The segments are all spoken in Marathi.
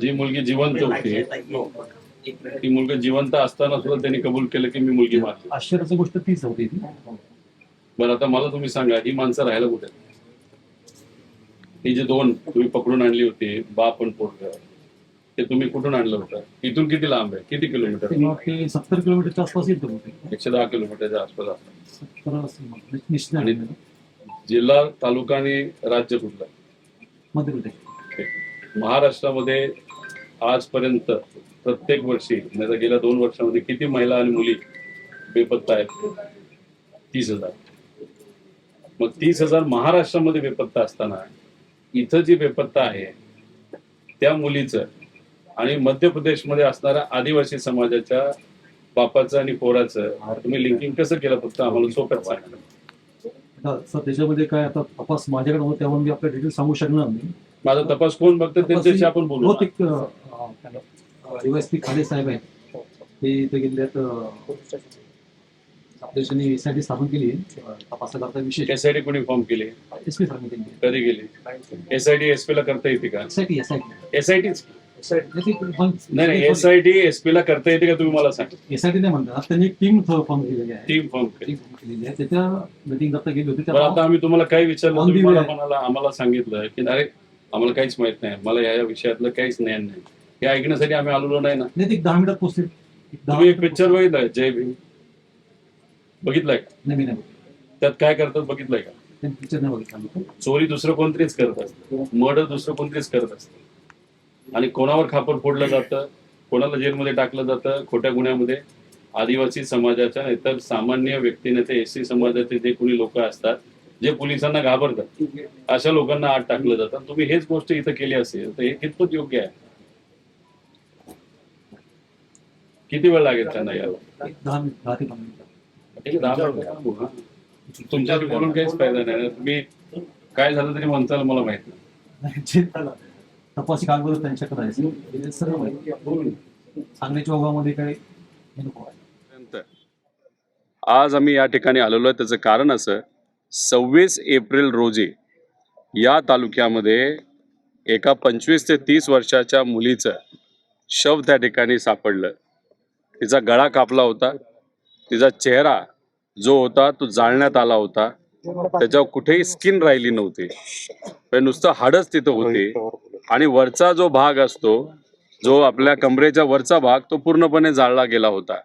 जी मुलगी जिवंत होती ती मुलगी जिवंत असताना सुद्धा त्यांनी कबूल केलं की मी मुलगी मारली. आश्चर्याची गोष्ट तीच होती ती. बरं आता मला तुम्ही सांगा ही माणसं राहायला कुठे? ही जे दोन तुम्ही पकडून आणली होती बाप आणि पोरगा ते तुम्ही कुठून आणलं होतं? इथून किती लांब आहे? किती किलोमीटर? ते 70 किलोमीटरच्या आसपास येत होते. 110 किलोमीटरच्या आसपास असतात. 70 असेल, निश्चित आणि नाही. जिल्हा तालुका आणि राज्य कुठलं? मध्य प्रदेश. महाराष्ट्रामध्ये आजपर्यंत प्रत्येक वर्षी म्हणजे गेल्या 2 वर्षामध्ये किती महिला आणि मुली बेपत्ता आहेत? 30,000. मग 30,000 महाराष्ट्रामध्ये बेपत्ता असताना इथं जी बेपत्ता आहे त्या मुलीचं आणि मध्य प्रदेशमध्ये असणाऱ्या आदिवासी समाजाच्या बापाचं आणि पोराचं तुम्ही लिंकिंग कसं केलं? फक्त आम्हाला सोप्यात सांगा. आता सर त्याच्यामध्ये काय आता तपास माझ्याकडे होता त्यामुळे मी आपल्या डिटेल सांगू शकणार नाही. माझा तपास कोण बघतं त्यांच्याशी आपण बोलू. हो, ते डीवायएसपी खाडे साहेब आहेत, ते इथे गेलेत. आपल्याशी एसआयटी स्थापन केली तपासाकरता विशेष. एसआयटी कोणी फॉर्म केली? एसपी स्थापन केली. कधी गेली? एसआयटी एसपी ला करता येते का? एसआयटी एसआयटीच नाही नाही, एसआयटी एसआयटी एसपी ला करता येते का तुम्ही मला सांगा. एसआयटी नाही म्हणतात, त्यांनी एक टीम फॉर्म केलेली आहे. टीम फॉर्म केली. टीम फॉर्म केलेली आहे, त्याच्या मीटिंग करता गेली होती. बरं आता आम्ही तुम्हाला काय विचारलं On the तुम्ही way. मला आम्हाला सांगितलं की अरे आम्हाला काहीच माहित नाही, मला या विषयातलं काहीच ज्ञान नाही. हे ऐकण्यासाठी आम्ही आलेलो नाही ना. नाही, ते 10 मिनिटात पोहोचले. तुम्ही एक पिक्चर बघितलाय जय भीम? बघितलाय का? नाही, मी नाही त्यात काय करतात बघितलंय का? पिक्चर नाही बघितला. चोरी दुसरं कोणतरीच करत असतं, मर्डर दुसरं कोणतरीच करत असतं आणि कोणावर खापर फोडलं जातं, कोणाला जेलमध्ये टाकलं जातं खोट्या गुन्ह्यामध्ये? आदिवासी समाजाच्या इतर सामान्य व्यक्तीने ते एससी समाजाचे जे कोणी लोक असतात जे पोलिसांना घाबरतात अशा लोकांना आत टाकलं जातं. तुम्ही हेच गोष्ट इथं केली असेल तर हे कितपत योग्य आहे? किती वेळ लागेल त्यांना यायला? 10 ते 15 मिनिटं. ठीक आहे, 10 मिनिटं थांबू, हा. तुमच्याशी बोलून काहीच फायदा नाही. तुम्ही काय झालं तरी म्हणताल मला माहित नाही. जे तपासी कागदपत्र त्यांच्याकडे आहे हे सर्व माहिती सांगण्याच्या ओघामध्ये काय हे नको आहे. आज आम्ही या ठिकाणी आलेलो आहे त्याचं कारण असं, 26 एप्रिल रोजी या तालुक्यामध्ये एका 25 ते 30 वर्षाच्या मुलीचं शव त्या ठिकाणी सापडलं. तिचा गळा कापला होता, तिचा चेहरा जो होता तो जाळण्यात आला होता, त्याच्यावर कुठेही स्किन राहिली नव्हती, पण नुसतं हाडच तिथं होते आणि वरचा जो भाग असतो जो आपल्या कमरेच्या वरचा भाग तो पूर्णपणे जाळला गेला होता.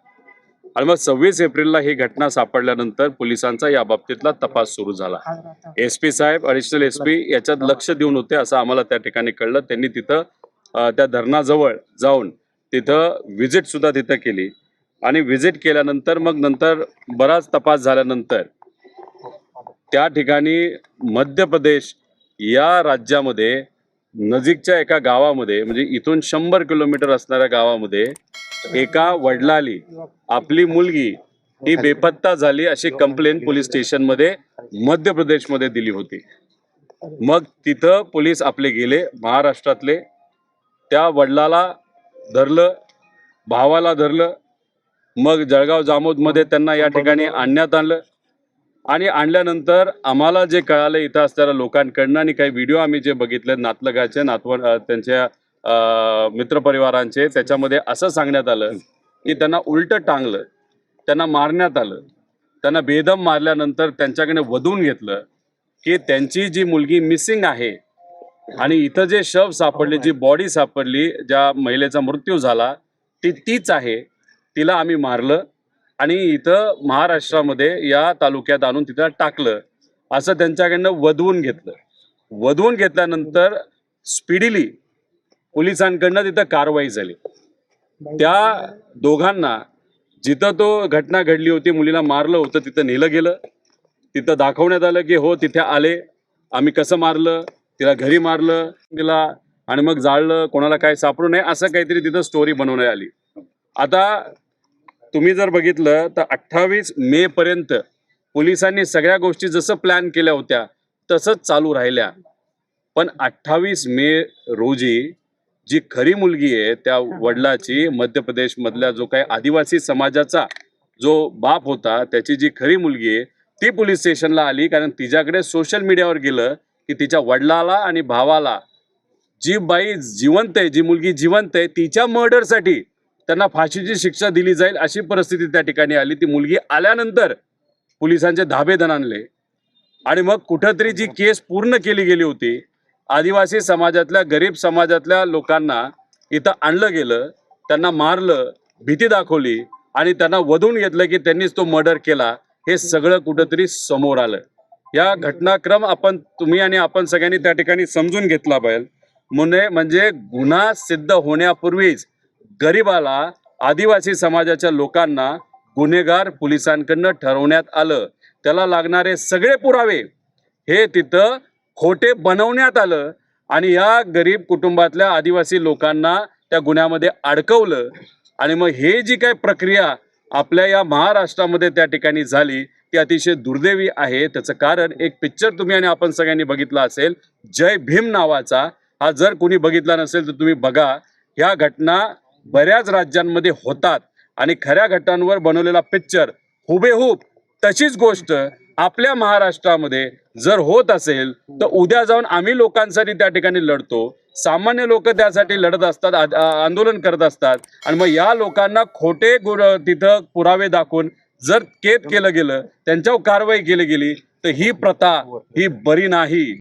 आणि मग 26 एप्रिलला ही घटना सापडल्यानंतर पोलिसांचा या बाबतीतला तपास सुरू झाला. एसपी साहेब, ॲडिशनल एसपी याच्यात लक्ष देऊन होते असं आम्हाला त्या ठिकाणी कळलं. त्यांनी तिथं त्या धरणाजवळ जाऊन तिथं व्हिजिट सुद्धा तिथं केली आणि व्हिजिट केल्यानंतर मग नंतर बराच तपास झाल्यानंतर त्या ठिकाणी मध्य प्रदेश या राज्यामध्ये नजीकच्या एका गावामध्ये म्हणजे इथून 100 किलोमीटर असणाऱ्या गावामध्ये एका वडिलाली आपली मुलगी ही बेपत्ता झाली अशी कंप्लेंट पोलीस स्टेशनमध्ये मध्य प्रदेशमध्ये दिली होती. मग तिथं पोलीस आपले गेले महाराष्ट्रातले, त्या वडिलाला धरलं, भावाला धरलं, मग जळगाव जामोदमध्ये त्यांना या ठिकाणी आणण्यात आलं आणि आणल्यानंतर आम्हाला जे कळालं इथं असणाऱ्या लोकांकडनं आणि काही व्हिडिओ आम्ही जे बघितले नातलगाचे त्यांच्या मित्रपरिवारांचे, त्याच्यामध्ये असं सांगण्यात आलं की त्यांना उलटं टांगलं, त्यांना मारण्यात आलं, त्यांना बेदम मारल्यानंतर त्यांच्याकडे वधून घेतलं की त्यांची जी मुलगी मिसिंग आहे आणि इथं जे शव सापडले, जी बॉडी सापडली, ज्या महिलेचा मृत्यू झाला ती तीच आहे, तिला आम्ही मारलं आणि इथं महाराष्ट्रामध्ये या तालुक्यात आणून तिथं टाकलं असं त्यांच्याकडनं वधवून घेतलं. वधवून घेतल्यानंतर स्पीडीली पोलिसांकडनं तिथं कारवाई झाली. त्या दोघांना जिथं तो घटना घडली होती, मुलीला मारलं होतं, तिथं नेलं गेलं. तिथं दाखवण्यात आलं की हो तिथे आले, आम्ही कसं मारलं, तिला घरी मारलं तिला आणि मग जाळलं, कोणाला काय सापडू नये असं काहीतरी तिथं स्टोरी बनवण्यात आली. आता तुम्ही जर बघितलं तर 28 मे पर्यंत पोलिसांनी सगळ्या गोष्टी जसं प्लॅन केल्या होत्या तसंच चालू राहिल्या. पण 28 मे रोजी जी खरी मुलगी आहे त्या वडिलाची, मध्य प्रदेश मधल्या जो काही आदिवासी समाजाचा जो बाप होता त्याची जी खरी मुलगी आहे ती पोलीस स्टेशनला आली, कारण तिच्याकडे सोशल मीडियावर गेलं की तिच्या वडिलाला आणि भावाला जी बाई जिवंत आहे, जी मुलगी जिवंत आहे, तिच्या मर्डरसाठी त्यांना फाशीची शिक्षा दिली जाईल अशी परिस्थिती त्या ठिकाणी आली. ती मुलगी आल्यानंतर पोलिसांचे धाबे दणाणले आणि मग कुठंतरी जी केस पूर्ण केली गेली होती, आदिवासी समाजातल्या गरीब समाजातल्या लोकांना इथं आणलं गेलं, त्यांना मारलं, भीती दाखवली आणि त्यांना वधून घेतलं की त्यांनीच तो मर्डर केला, हे सगळं कुठंतरी समोर आलं. या घटनाक्रम तुम्ही आणि आपण सगळ्यांनी त्या ठिकाणी समजून घेतला पाहिजे. म्हणजे गुन्हा सिद्ध होण्यापूर्वीच गरिबाला, आदिवासी समाजाच्या लोकांना गुन्हेगार पोलिसांकडनं ठरवण्यात आलं. त्याला लागणारे सगळे पुरावे हे तिथं खोटे बनवण्यात आलं आणि या गरीब कुटुंबातल्या आदिवासी लोकांना त्या गुन्ह्यामध्ये अडकवलं. आणि मग हे जी काय प्रक्रिया आपल्या या महाराष्ट्रामध्ये त्या ठिकाणी झाली ती अतिशय दुर्दैवी आहे. त्याचं कारण एक पिक्चर तुम्ही आणि आपण सगळ्यांनी बघितला असेल, जय भीम नावाचा. हा जर कोणी बघितला नसेल तर तुम्ही बघा. ह्या घटना बऱ्याच राज्यांमध्ये होतात आणि खऱ्या घटनांवर बनवलेला पिक्चर हुबेहूब तशीच गोष्ट आपल्या महाराष्ट्रामध्ये जर होत असेल तर उद्या जाऊन आम्ही लोकांसाठी त्या ठिकाणी लढतो. सामान्य लोक त्यासाठी लढत असतात, आंदोलन करत असतात आणि मग या लोकांना खोटे तिथं पुरावे दाखवून जर कैद केलं गेलं, त्यांच्यावर कारवाई केली गेली तर ही प्रथा ही बरी नाही.